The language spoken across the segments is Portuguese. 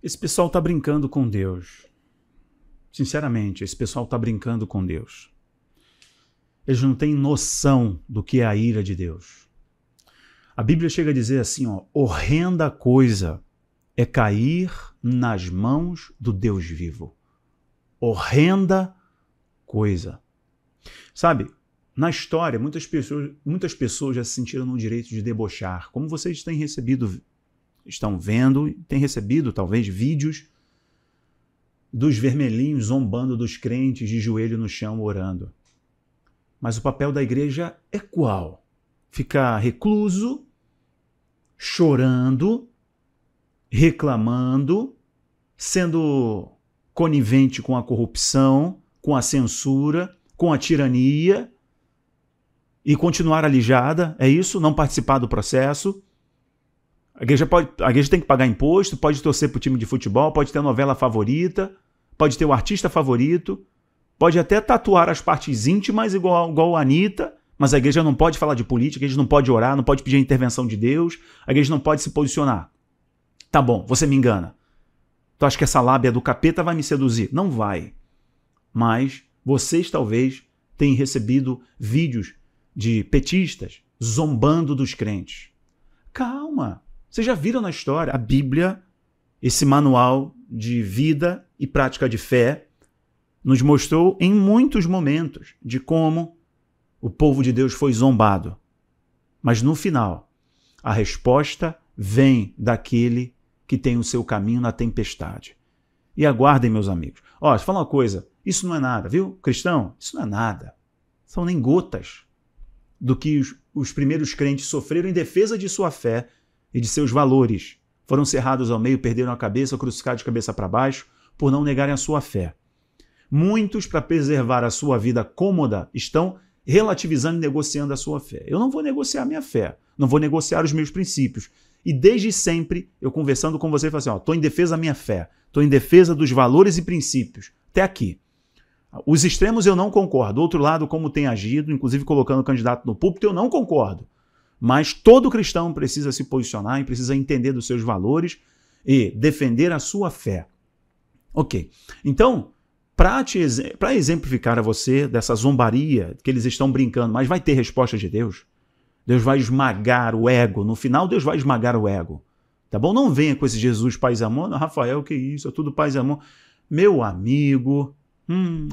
Esse pessoal está brincando com Deus. Sinceramente, esse pessoal está brincando com Deus. Eles não têm noção do que é a ira de Deus. A Bíblia chega a dizer assim, ó, horrenda coisa é cair nas mãos do Deus vivo. Horrenda coisa. Sabe, na história, muitas pessoas já se sentiram no direito de debochar, como vocês têm recebido, estão vendo, têm recebido talvez vídeos dos vermelhinhos zombando dos crentes de joelho no chão orando. Mas o papel da igreja é qual? Ficar recluso, chorando, reclamando, sendo conivente com a corrupção, com a censura, com a tirania e continuar alijada, é isso? Não participar do processo. A igreja tem que pagar imposto, pode torcer para o time de futebol, pode ter a novela favorita, pode ter o artista favorito, pode até tatuar as partes íntimas igual a Anitta, mas a igreja não pode falar de política, a igreja não pode orar, não pode pedir a intervenção de Deus, a igreja não pode se posicionar. Tá bom, você me engana. Tu acha que essa lábia do capeta vai me seduzir? Não vai. Mas vocês talvez tenham recebido vídeos de petistas zombando dos crentes. Calma. Vocês já viram na história, a Bíblia, esse manual de vida e prática de fé, nos mostrou em muitos momentos de como o povo de Deus foi zombado. Mas no final, a resposta vem daquele que tem o seu caminho na tempestade. E aguardem, meus amigos. Ó, deixa eu falar uma coisa, isso não é nada, viu? Cristão, isso não é nada. São nem gotas do que os primeiros crentes sofreram em defesa de sua fé e de seus valores. Foram cerrados ao meio, perderam a cabeça, crucificados de cabeça para baixo, por não negarem a sua fé. Muitos, para preservar a sua vida cômoda, estão relativizando e negociando a sua fé. Eu não vou negociar a minha fé, não vou negociar os meus princípios. E desde sempre, eu conversando com você, eu falo assim, estou em defesa da minha fé, estou em defesa dos valores e princípios. Até aqui. Os extremos eu não concordo. Do outro lado, como tem agido, inclusive colocando o candidato no púlpito, eu não concordo. Mas todo cristão precisa se posicionar e precisa entender dos seus valores e defender a sua fé. Ok. Então, para exemplificar a você dessa zombaria que eles estão brincando, mas vai ter resposta de Deus. Deus vai esmagar o ego. No final, Deus vai esmagar o ego. Tá bom? Não venha com esse Jesus paz e amor. Não, Rafael, que isso? É tudo paz e amor. Meu amigo,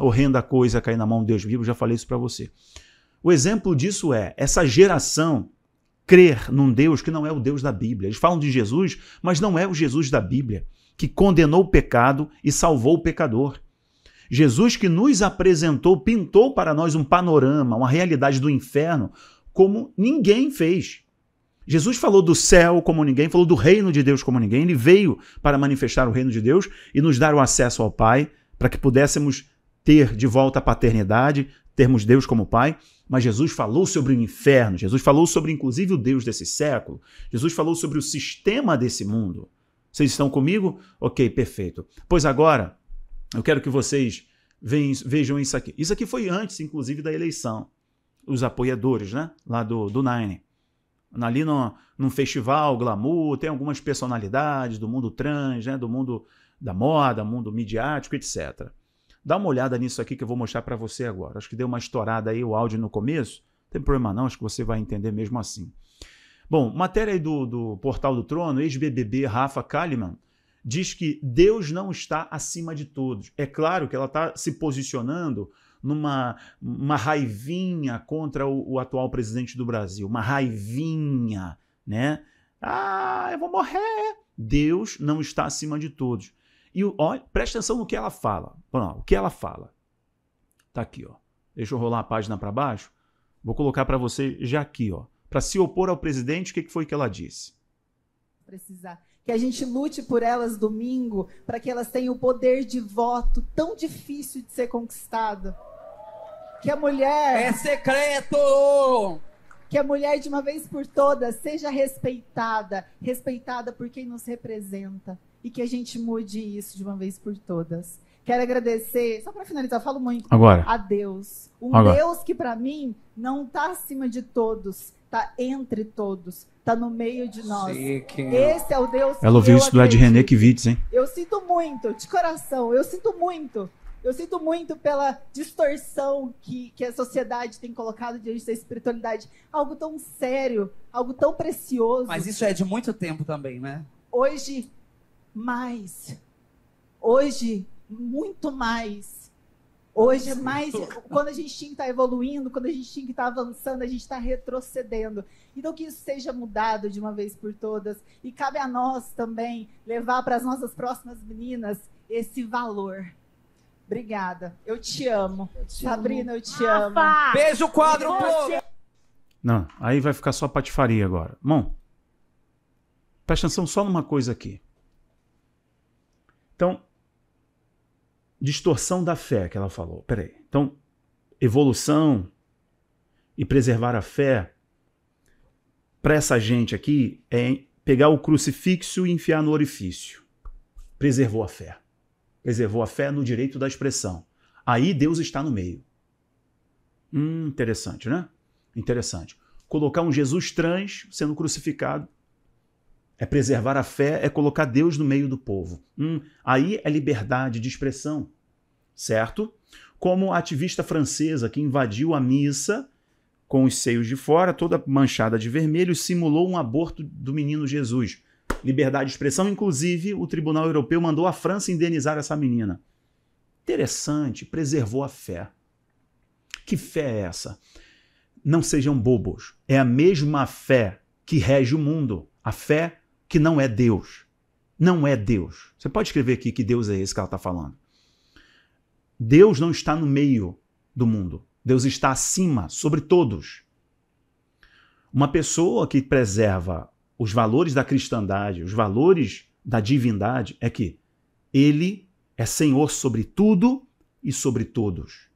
horrenda coisa cair na mão de Deus vivo. Já falei isso para você. O exemplo disso é essa geração crer num Deus que não é o Deus da Bíblia. Eles falam de Jesus, mas não é o Jesus da Bíblia, que condenou o pecado e salvou o pecador. Jesus que nos apresentou, pintou para nós um panorama, uma realidade do inferno, como ninguém fez. Jesus falou do céu como ninguém, falou do reino de Deus como ninguém. Ele veio para manifestar o reino de Deus e nos dar o acesso ao Pai, para que pudéssemos ter de volta a paternidade, termos Deus como Pai. Mas Jesus falou sobre o inferno, Jesus falou sobre inclusive o Deus desse século, Jesus falou sobre o sistema desse mundo. Vocês estão comigo? Ok, perfeito. Pois agora, eu quero que vocês vejam isso aqui. Isso aqui foi antes, inclusive, da eleição. Os apoiadores, né? Lá do Nine. Ali num festival glamour, tem algumas personalidades do mundo trans, né? Do mundo da moda, mundo midiático, etc. Dá uma olhada nisso aqui que eu vou mostrar para você agora. Acho que deu uma estourada aí o áudio no começo. Não tem problema não, acho que você vai entender mesmo assim. Bom, matéria aí do Portal do Trono, ex-BBB Rafa Kalimann, diz que Deus não está acima de todos. É claro que ela está se posicionando numa raivinha contra o atual presidente do Brasil. Uma raivinha, né? Ah, eu vou morrer. Deus não está acima de todos. E olha, presta atenção no que ela fala. Bom, o que ela fala? Tá aqui, ó. Deixa eu rolar a página para baixo. Vou colocar para você já aqui, ó. Para se opor ao presidente, o que foi que ela disse? Precisar que a gente lute por elas domingo, para que elas tenham o poder de voto tão difícil de ser conquistado. Que a mulher... É secreto! Que a mulher, de uma vez por todas, seja respeitada. Respeitada por quem nos representa. E que a gente mude isso de uma vez por todas. Quero agradecer, só para finalizar, eu falo muito, agora, a Deus. Agora. Deus que, para mim, não está acima de todos. está entre todos, está no meio de nós. Chique. Esse é o Deus que Ela ouviu eu isso do Ed René acredito. Kivitz, hein? Eu sinto muito, de coração, eu sinto muito. Eu sinto muito pela distorção que a sociedade tem colocado diante da espiritualidade. Algo tão sério, algo tão precioso. Mas isso é de muito tempo também, né? Hoje, mais. Hoje, muito mais. Hoje é mais. Quando a gente tinha que estar evoluindo, quando a gente tinha que estar avançando, a gente está retrocedendo. Então, que isso seja mudado de uma vez por todas. E cabe a nós também levar para as nossas próximas meninas esse valor. Obrigada. Eu te amo. Sabrina, eu te amo. Beijo, quadro, povo! Não, aí vai ficar só patifaria agora. Bom, presta atenção só numa coisa aqui. Então, distorção da fé que ela falou. Peraí. Então, evolução e preservar a fé, para essa gente aqui, é pegar o crucifixo e enfiar no orifício. Preservou a fé. Preservou a fé no direito da expressão. Aí Deus está no meio. Interessante, né? Interessante. Colocar um Jesus trans sendo crucificado é preservar a fé, é colocar Deus no meio do povo. Aí é liberdade de expressão, certo? Como a ativista francesa que invadiu a missa com os seios de fora, toda manchada de vermelho, e simulou um aborto do menino Jesus. Liberdade de expressão, inclusive o Tribunal Europeu mandou a França indenizar essa menina. Interessante, preservou a fé. Que fé é essa? Não sejam bobos. É a mesma fé que rege o mundo. A fé que não é Deus. Não é Deus. Você pode escrever aqui que Deus é esse que ela está falando. Deus não está no meio do mundo. Deus está acima, sobre todos. Uma pessoa que preserva os valores da cristandade, os valores da divindade, é que ele é Senhor sobre tudo e sobre todos.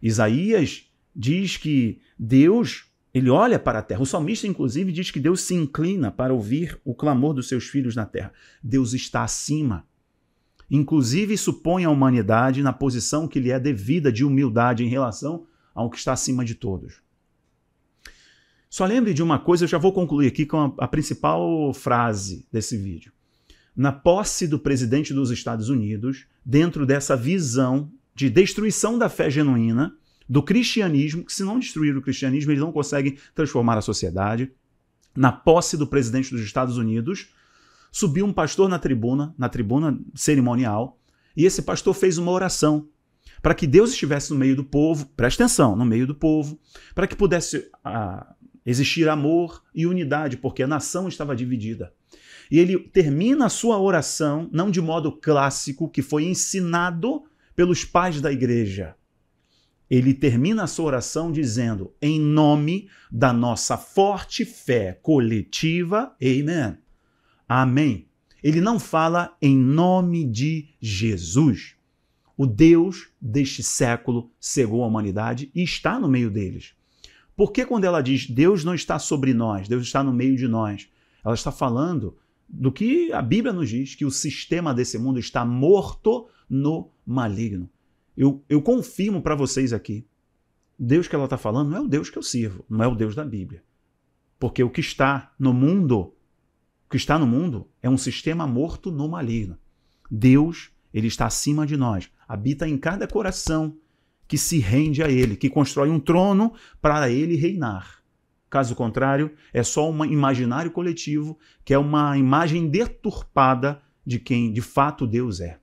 Isaías diz que Deus, ele olha para a terra. O salmista, inclusive, diz que Deus se inclina para ouvir o clamor dos seus filhos na terra. Deus está acima. Inclusive, supõe a humanidade na posição que lhe é devida de humildade em relação ao que está acima de todos. Só lembre de uma coisa, eu já vou concluir aqui com a principal frase desse vídeo. Na posse do presidente dos Estados Unidos, dentro dessa visão de destruição da fé genuína, do cristianismo, que se não destruir o cristianismo, eles não conseguem transformar a sociedade. Na posse do presidente dos Estados Unidos, subiu um pastor na tribuna cerimonial, e esse pastor fez uma oração para que Deus estivesse no meio do povo, presta atenção, no meio do povo, para que pudesse existir amor e unidade, porque a nação estava dividida. E ele termina a sua oração, não de modo clássico, que foi ensinado pelos pais da igreja. Ele termina a sua oração dizendo, em nome da nossa forte fé coletiva, amém. Amém. Ele não fala em nome de Jesus. O Deus deste século cegou a humanidade e está no meio deles. Por que quando ela diz Deus não está sobre nós, Deus está no meio de nós, ela está falando do que a Bíblia nos diz, que o sistema desse mundo está morto no maligno. Eu confirmo para vocês aqui, Deus que ela está falando não é o Deus que eu sirvo, não é o Deus da Bíblia. Porque o que está no mundo é um sistema morto no maligno. Deus, ele está acima de nós, habita em cada coração que se rende a ele, que constrói um trono para ele reinar. Caso contrário, é só um imaginário coletivo, que é uma imagem deturpada de quem de fato Deus é.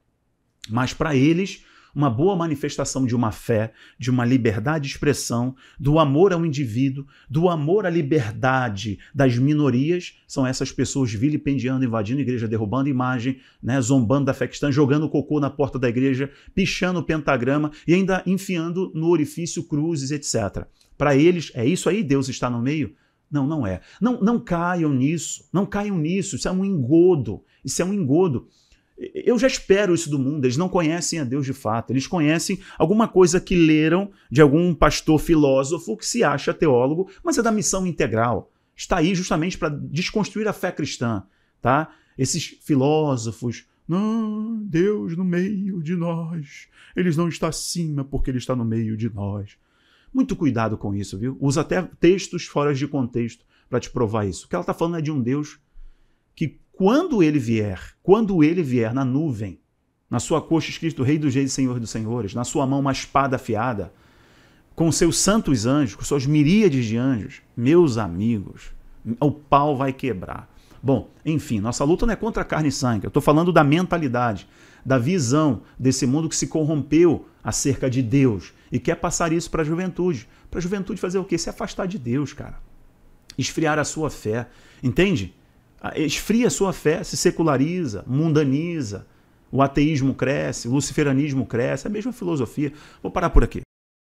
Mas para eles, uma boa manifestação de uma fé, de uma liberdade de expressão, do amor ao indivíduo, do amor à liberdade das minorias, são essas pessoas vilipendiando, invadindo a igreja, derrubando imagem, né, zombando da fé cristã, jogando cocô na porta da igreja, pichando o pentagrama e ainda enfiando no orifício cruzes, etc. Para eles, é isso aí? Deus está no meio? Não, não é. Não caiam nisso, não caiam nisso, isso é um engodo, isso é um engodo. Eu já espero isso do mundo, eles não conhecem a Deus de fato, eles conhecem alguma coisa que leram de algum pastor filósofo que se acha teólogo, mas é da missão integral. Está aí justamente para desconstruir a fé cristã, tá? Esses filósofos, não, Deus no meio de nós, ele não está acima porque ele está no meio de nós. Muito cuidado com isso, viu? Usa até textos fora de contexto para te provar isso. O que ela está falando é de um Deus que quando ele vier na nuvem, na sua coxa escrito Rei dos Reis e Senhor dos Senhores, na sua mão uma espada afiada, com seus santos anjos, com suas miríades de anjos, meus amigos, o pau vai quebrar. Bom, enfim, nossa luta não é contra a carne e sangue. Eu estou falando da mentalidade, da visão desse mundo que se corrompeu acerca de Deus e quer passar isso para a juventude. Para a juventude fazer o quê? Se afastar de Deus, cara. Esfriar a sua fé. Entende? Esfria a sua fé, se seculariza, mundaniza. O ateísmo cresce, o luciferanismo cresce, é a mesma filosofia. Vou parar por aqui.